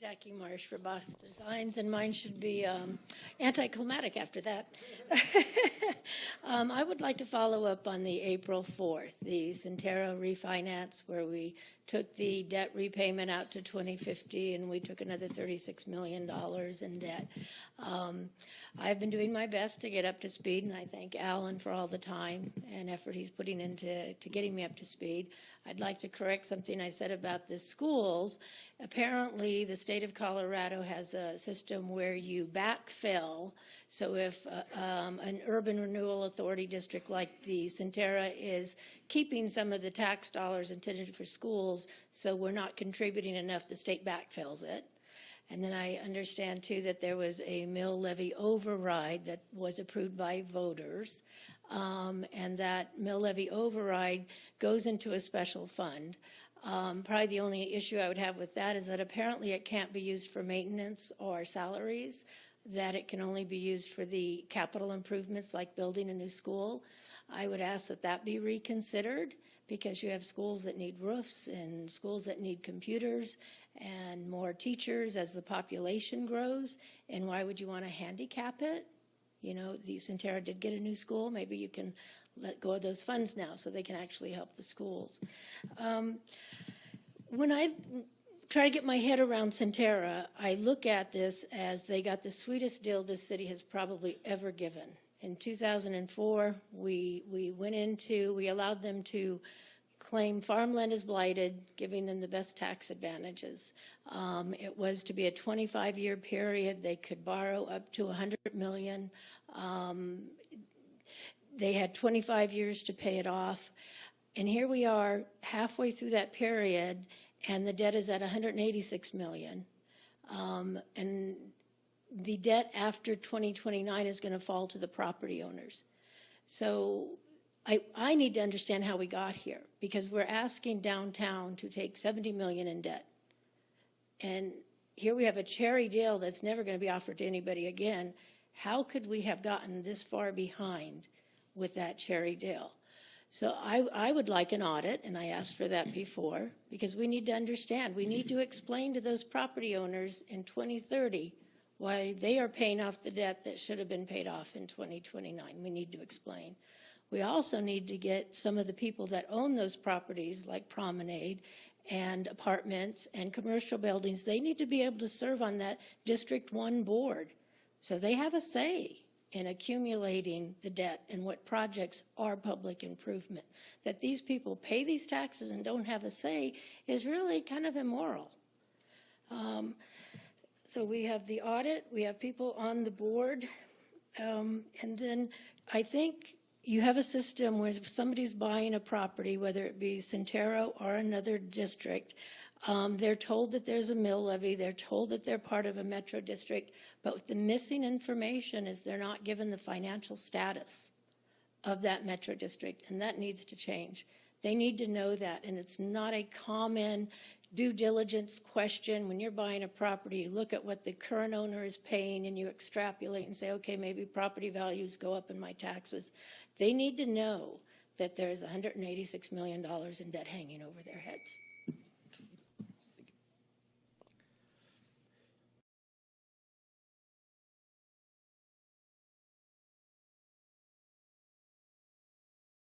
Jackie Marsh for Boss Designs, and mine should be anticlimactic after that. I would like to follow up on the April 4th, the Centerra refinance, where we took the debt repayment out to 2050 and we took another $36 million in debt. I've been doing my best to get up to speed, and I thank Alan for all the time and effort he's putting into getting me up to speed. I'd like to correct something I said about the schools. Apparently, the state of Colorado has a system where you backfill. So if an urban renewal authority district like the Centerra is keeping some of the tax dollars intended for schools, so we're not contributing enough, the state backfills it. And then I understand, too, that there was a mill levy override that was approved by voters, and that mill levy override goes into a special fund. Probably the only issue I would have with that is that apparently it can't be used for maintenance or salaries, that it can only be used for the capital improvements like building a new school. I would ask that that be reconsidered, because you have schools that need roofs and schools that need computers and more teachers as the population grows. And why would you want to handicap it? You know, the Centerra did get a new school. Maybe you can let go of those funds now so they can actually help the schools. When I try to get my head around Centerra, I look at this as they got the sweetest deal this city has probably ever given. In 2004, we allowed them to claim farmland as blighted, giving them the best tax advantages. It was to be a 25-year period. They could borrow up to $100 million. They had 25 years to pay it off. And here we are halfway through that period, and the debt is at $186 million. And the debt after 2029 is going to fall to the property owners. So I need to understand how we got here, because we're asking downtown to take $70 million in debt. And here we have a cherry deal that's never going to be offered to anybody again. How could we have gotten this far behind with that cherry deal? So I would like an audit, and I asked for that before, because we need to understand. We need to explain to those property owners in 2030 why they are paying off the debt that should have been paid off in 2029. We need to explain. We also need to get some of the people that own those properties, like Promenade and apartments and commercial buildings, they need to be able to serve on that District 1 board. So they have a say in accumulating the debt and what projects are public improvement. That these people pay these taxes and don't have a say is really kind of immoral. So we have the audit, we have people on the board, and then I think you have a system where if somebody's buying a property, whether it be Centerra or another district, they're told that there's a mill levy, they're told that they're part of a metro district, but the missing information is they're not given the financial status of that metro district, and that needs to change. They need to know that, and it's not a common due diligence question. When you're buying a property, you look at what the current owner is paying and you extrapolate and say, okay, maybe property values go up in my taxes. They need to know that there's $186 million in debt hanging over their heads.